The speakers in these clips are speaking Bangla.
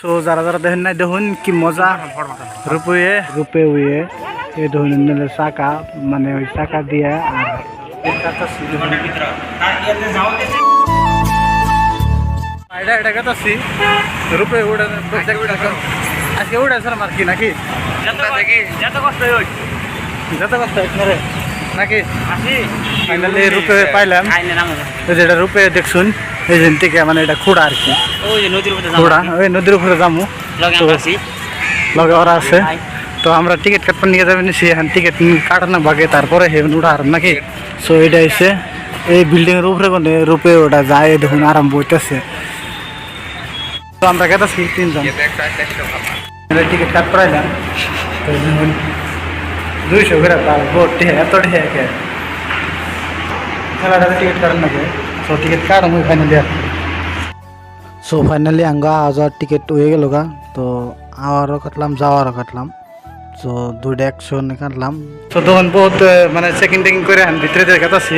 তো যারা যারা দেখেন নাই দেখুন কি মজা রূপে উয়ে এই দেখুন চাকা মানে ওই চাকা দিয়ে আর এটা কাটাচ্ছি রূপে উড়ে আজকে উড়েছে আমার কি নাকি যত কষ্ট হচ্ছে রে নাকি ফাইনালি রূপে পাইলাম যেটা রূপে দেখছুন এই দিন থেকে মানে এটা খুঁড়া আর কি খুঁড়া ওই নদীর উপরে যাবো লগে ওরা আছে তো আমরা টিকিট কাটতে নিয়ে যাবেন সেখান টিকিট কাটানো ভাগে তারপরে হেভেন উঠা আর নাকি সো এটা এসে এই বিল্ডিং এর উপরে কোনে রূপে ওটা যায় দেখুন আরম্ভ হইতেছে তো আমরা গেছি তিনজন টিকিট কাট করাইলাম তো 200 করে তার বোট এত ঢেকে খেলাটা টিকিট কাটেন নাকি সো টিকিট কাটম ফাইনালি আর সো ফাইনালি আঙ্গা যাওয়ার টিকিট হয়ে গেল গা তো আওয়ারও কাটলাম যাওয়ারও কাটলাম সো দুইটা একসঙ্গে কাটলাম তো তখন বহুত মানে চেকিং টেকিং করে ভিতরে যে কাটাচ্ছি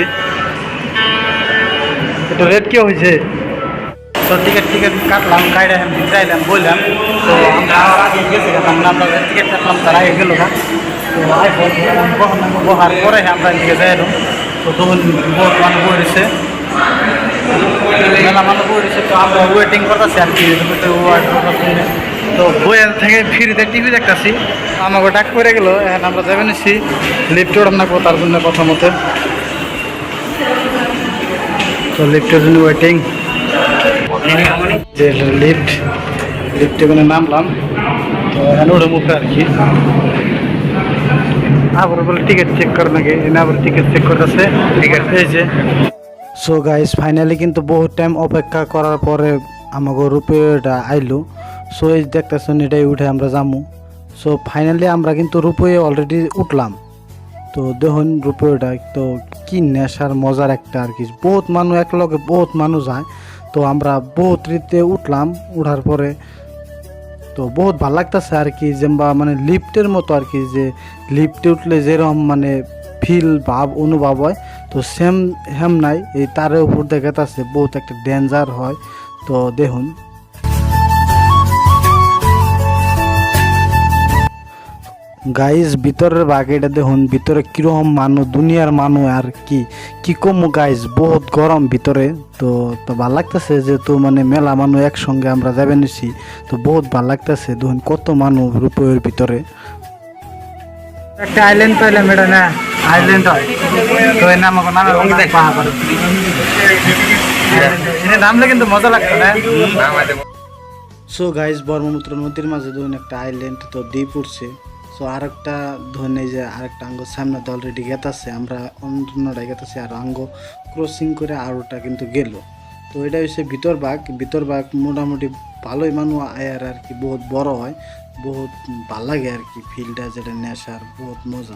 একটু রেট কি হয়েছে তো টিকিট কাটলাম গাড়ি ভিতরে আইলাম বললাম তো আমরা আগে গেছি আমরা টিকিট কাটলাম তারা আগে গেল গা তো বহার পরে আমরা দিকে যাই তো তখন বহুত মানুষ বইছে মেলা মানুষ বইছে তো আমরা ওয়েটিং করতেছি আর কি তো বইয়ের থেকে ফ্রিতে টিভি দেখতেছি আমাকে ডাক করে গেল এখন আমরা যাবেন নিচ্ছি লিফ্টে ওঠাম না তার জন্য প্রথমত তো লিফ্টের জন্য ওয়েটিং যে লিফটে কোনো নামলাম তো এখন ওটা মুখে আর কি আবার বলে টিকিট চেক করে নাকি আবার টিকিট চেক করতেছে টিকিট পেয়েছে সো গাইস ফাইনালি কিন্তু বহুত টাইম অপেক্ষা করার পরে আমাকে রূপেটা আইলো সো এই দেখতেছেন এটাই উঠে আমরা যামু সো ফাইনালি আমরা কিন্তু রূপে অলরেডি উঠলাম তো দেখুন রূপেটা তো কি নেশার মজার একটা আর কি বহুত মানুষ একলগে বহুত মানুষ যায় তো আমরা বহুত রীতে উঠলাম উঠার পরে তো বহুত ভালো লাগতেছে আর কি যেমবা মানে লিফটের মতো আর কি যে লিফটে উঠলে যেরকম মানে ফিল ভাব অনুভব হয় তো সেম হেম নাই এই তারের উপর দেখাতেছে বহুত একটা ডেঞ্জার হয় তো দেখুন গাইজ ভিতরের বাগেটা দেখুন ভিতরে কিরকম মানুষ দুনিয়ার মানুষ আর কি কম গাইজ বহুত গরম ভিতরে তো ভাল লাগতেছে যেহেতু মানে মেলা মানুষ একসঙ্গে আমরা যাবে নিছি তো বহুত ভাল লাগতেছে দেখুন কত মানুষ রূপের ভিতরে একটা আইল্যান্ড পাইলাম এটা না আইল্যান্ড হয় তো এর নাম নামলে কিন্তু মজা লাগতো না সো গাইজ ব্রহ্মপুত্র নদীর মাঝে ধরুন একটা আইল্যান্ড তো দ্বীপ উঠছে সো আরেকটা ধরুন এই যে আরেকটা আঙ্গ সামনে তো অলরেডি গেতাছে আমরা অন্যটা গেতাছি আর আঙ্গ ক্রসিং করে আর ওটা কিন্তু গেল তো এটা হচ্ছে ভিতর বাগ মোটামুটি ভালোই মানুষ আয়ার আর কি বহুত বড় হয় বহুত ভাল লাগে আর কি ফিল্ডটা যেটা নেশার বহুত মজা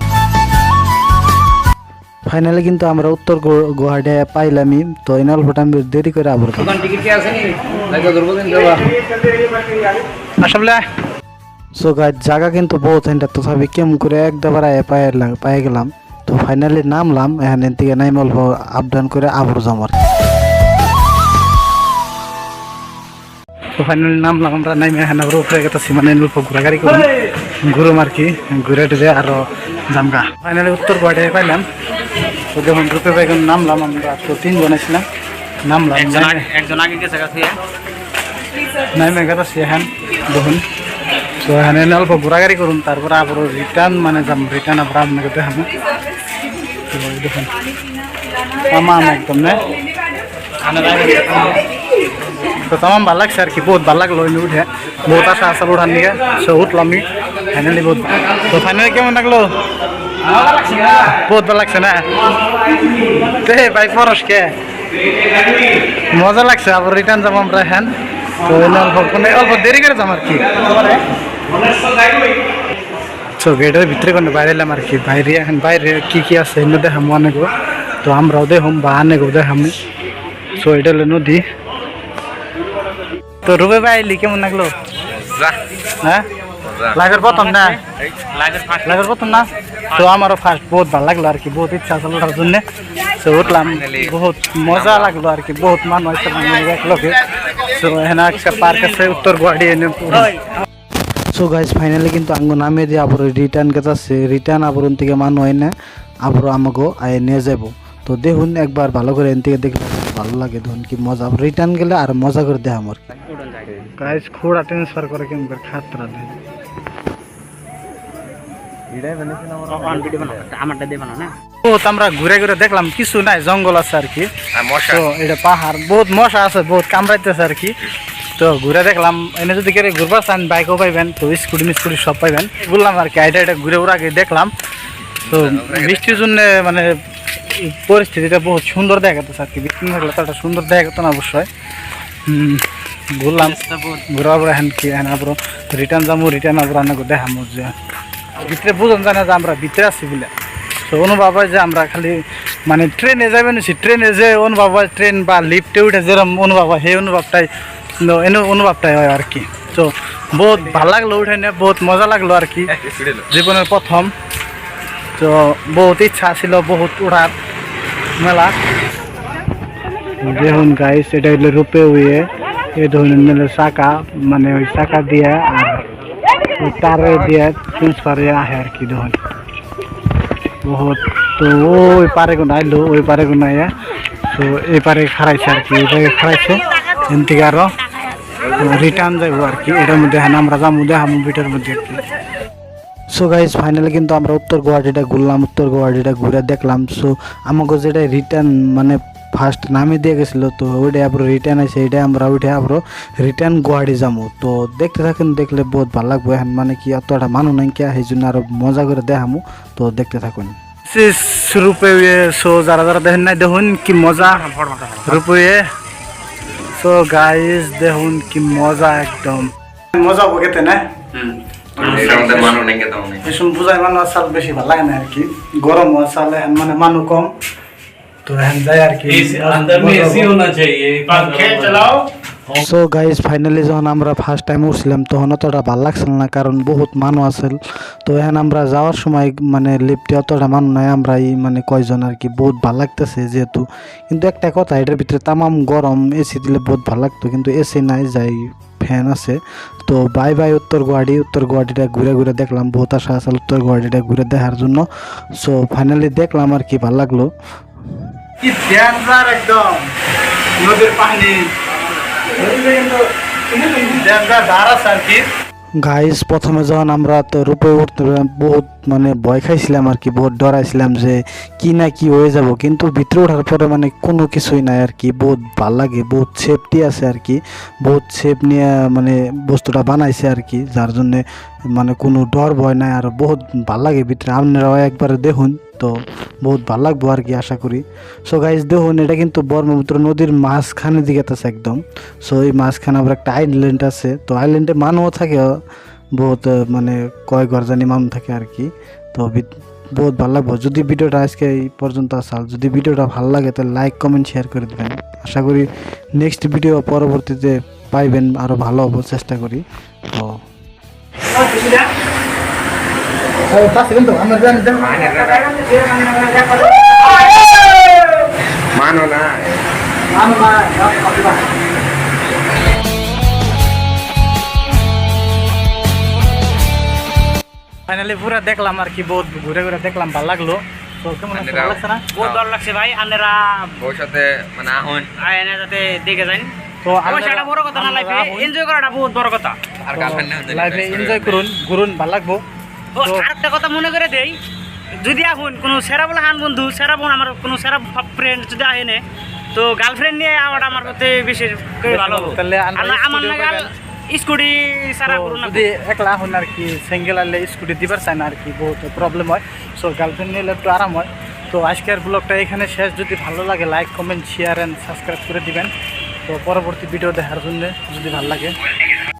ফাইনালি কিন্তু আমরা উত্তর গুয়াহাটি পাইলামই তো এই অল্প টাইম দেরি করে আবার আসলে সো গাইজ জায়গা কিন্তু বহুত এটা তথাপি কেমন করে একবার পায়ে গেলাম তো ফাইনালি নামলাম এখানে থেকে নাইম অল্প আপ ডাউন করে আবার জমার তো ফাইনালি নামলাম আমরা নাইমে এখানে আবার উপরে গেছি মানে অল্প ঘোরাঘুরি করি ঘুরুম আর কি ঘুরে টুরে আরো জামগা ফাইনালি উত্তর গুয়াহাটি পাইলাম তো যখন রূপে বাইক নামলাম আমরা তো 3 জন ছিলাম নামলাম একজন আগে গেছে নাইমে গেছি এখন দেখুন তো এখানে অল্প ঘোরাঘুরি করুন তারপরে আবার রিটার্ন মানে যাম রিটার্ন আবার আপনাকে দেখাবো তো দেখুন তামাম একদম না তো তামাম ভালো লাগছে আর কি বহুত ভালো লাগলো উঠে বহুত আশা আসা উঠার নিয়ে সে উঠলাম ফাইনালি বহুত তো ফাইনালি কেমন লাগলো বহুত ভালো লাগছে না ভাই পরশ কে মজা লাগছে আবার রিটার্ন যাবো আমরা এখন তো অল্প দেরি করে যাম আর কি তো গেটের ভিতরে কোনো বাইরে এলাম আর কি বাইরে এখন বাইরে কি আছে এমনি দেখাম অনেক তো আমরাও দেখুম বা অনেকও দেখাম তো এটা হলো নদী তো রূপে ভাই কেমন লাগলো হ্যাঁ লাইভের প্রথম না লাইভের প্রথম না তো আমারও ফার্স্ট বহুত ভালো লাগলো আর কি বহুত ইচ্ছা ছিল ওঠার জন্য তো উঠলাম বহুত মজা লাগলো আর কি বহুত মানুষ একলগে তো এখানে একটা পার্ক আছে উত্তর গুয়াহাটি এনে সো গাইজ ফাইনালি কিন্তু আঙ্গ নামিয়ে দিয়ে আবার রিটার্ন গেছে রিটার্ন আবার থেকে মানুষ হয় না আবার আমাকে আয় নিয়ে যাব তো দেখুন একবার ভালো করে এন থেকে দেখলে ভালো লাগে দেখুন কি মজা রিটার্ন গেলে আর মজা করে দেয় আমার গাইজ খোড়া ট্রান্সফার করে কিন্তু খাতরা দেয় আমরা ঘুরে ঘুরে দেখলাম কিছু নাই জঙ্গল আছে আর কি তো এটা পাহাড় বহুত মশা আছে বহুত কামড়াইতেছে আর কি তো ঘুরে দেখলাম এনে যদি কেউ ঘুরবার চান বাইকও পাইবেন তো স্কুটি মিস্কুটি সব পাইবেন বললাম আর কি এটা ঘুরে ওরা আগে দেখলাম তো বৃষ্টির জন্য মানে পরিস্থিতিটা বহুত সুন্দর দেখা যাচ্ছে আর কি বৃষ্টি থাকলে তো একটা সুন্দর দেখা যেত না অবশ্যই ঘুরলাম ঘুরার পরে হ্যান কি হ্যাঁ আবার রিটার্ন যাবো রিটার্ন আবার রান্না করে দেখামো যে ভিতরে বুঝুন জানে যে আমরা ভিতরে আছি বলে তো অনুভব হয় যে আমরা খালি মানে ট্রেনে যাবেন ট্রেনে যে অনুভব হয় ট্রেন বা লিফটে উঠে যেরকম অনুভব হয় সেই অনুভবটাই হয় আর কি তো বহুত ভালো লাগলো উঠে নিয়ে বহুত মজা লাগলো আর কি জীবনের প্রথম তো বহুত ইচ্ছা ছিল বহুত উঠার মেলা দেখুন গাইস এটা হইলো রূপে উয়ে এই ধরনের মেলে চাকা মানে ওই চাকা দিয়ে আর তারে দিয়ে ট্রান্সফার আহে আর কি দেখুন বহুত তো ওই পারে কোন আইলো ওই পারে কোন আইয়া তো এই পারে খারাইছে আর কি এই জায়গায় খারাইছে এন থেকে আরো রিটার্ন যাবো আর কি এটার মধ্যে হ্যাঁ আমরা যাবো দেখাবো ভিটার মধ্যে আর কি সো গাইজ ফাইনালি কিন্তু আমরা উত্তর গুয়াহাটিটা ঘুরলাম উত্তর গুয়াহাটিটা ঘুরে দেখলাম সো আমাকে যেটা রিটার্ন মানে ফার্স্ট নামে দিয়ে গেছিলো তো ওইটাই আবার রিটার্ন আছে এইটাই আমরা ওইটাই আবার রিটার্ন গুয়াহাটি যাবো তো দেখতে থাকেন দেখলে বহুত ভালো লাগবে এখন মানে কি অতটা মানুষ নাই কি সেই জন্য আরো মজা করে দেখামো তো দেখতে থাকুন রূপে সো যারা যারা দেখেন নাই দেখুন কি মজা রূপে সো গাইজ দেখুন কি মজা একদম মজা বকেতে না বুঝাই মানুষ চাল বেশি ভালো লাগে না আর কি গরম চালে মানে মানুষ কম তো এখন যাই আর কি সো গাইজ ফাইনালি যখন আমরা ফার্স্ট টাইম উঠছিলাম তখন অতটা ভালো লাগছিল না কারণ বহুত মানুষ আছিল তো এখন আমরা যাওয়ার সময় মানে লিফটে অতটা মানুষ নাই আমরা এই মানে কয়জন আর কি বহুত ভালো লাগতেছে যেহেতু কিন্তু একটা কথা এটার ভিতরে তামাম গরম এসি দিলে বহুত ভালো লাগতো কিন্তু এসি নাই যাই ফ্যান আছে তো বাই বাই উত্তর গুয়াহাটিটা ঘুরে ঘুরে দেখলাম বহুত আশা আছে উত্তর গুয়াহাটিটা ঘুরে দেখার জন্য সো ফাইনালি দেখলাম আর কি ভালো লাগলো কি ডেঞ্জার একদম নদীর পানি গাইস প্রথমে যখন আমরা তো রূপে উঠতে বহুত মানে ভয় খাইছিলাম আর কি বহুত ডরাইছিলাম যে কি না কি হয়ে যাব কিন্তু ভিতরে ওঠার পরে মানে কোনো কিছুই নাই আর কি বহুত ভাল লাগে বহুত সেফটি আছে আর কি বহুত সেফ নিয়ে মানে বস্তুটা বানাইছে আর কি যার জন্যে মানে কোনো ডর ভয় নাই আর বহুত ভাল লাগে ভিতরে আপনারাও একবার দেখুন তো বহুত ভালো লাগবো আর কি আশা করি সো গাইজ দেখুন এটা কিন্তু ব্রহ্মপুত্র নদীর মাঝখানের দিকে আছে একদম সো এই মাঝখানে আবার একটা আইল্যান্ড আছে তো আইল্যান্ডে মানুষও থাকে বহুত মানে কয়েক ঘর জানি মানুষ থাকে আর কি তো বহুত ভালো লাগবো যদি ভিডিওটা আজকে এই পর্যন্ত আসাল যদি ভিডিওটা ভালো লাগে তাহলে লাইক কমেন্ট শেয়ার করে দেবেন আশা করি নেক্সট ভিডিও পরবর্তীতে পাইবেন আরও ভালো হবো চেষ্টা করি তো ফাইনালি পুরা দেখলাম আর কি বহুত ঘুরে ঘুরে দেখলাম ভালো লাগলো তো কেমন লাগছে না বহুত ভালো লাগছে ভাই আপনারা ভবিষ্যতে মানে আহুন আয়না যাতে দেখে যান তো সেটা বড় কথা না লাইফে এনজয় করাটা বহুত বড় কথা আর লাইফে এনজয় করুন ঘুরুন ভালো লাগবো তো আরেকটা কথা মনে করে দেই যদি এখন কোনো সেরা বলা হান বন্ধু সেরা বোন আমার কোনো সেরা ফ্রেন্ড যদি আহেনে তো গার্লফ্রেন্ড নিয়ে আওয়াটা আমার কাছে বেশি ভালো তাহলে আমার না স্কুটি সারা করুন যদি একলা হন আর কি সিঙ্গেল আলে স্কুটি দিবার চায় না আর কি বহুত প্রবলেম হয় সো গার্লফ্রেন্ড নিলে একটু আরাম হয় তো আজকের ব্লগটা এখানে শেষ যদি ভালো লাগে like comment share and subscribe করে দিবেন তো পরবর্তী ভিডিও দেখার জন্য যদি ভালো লাগে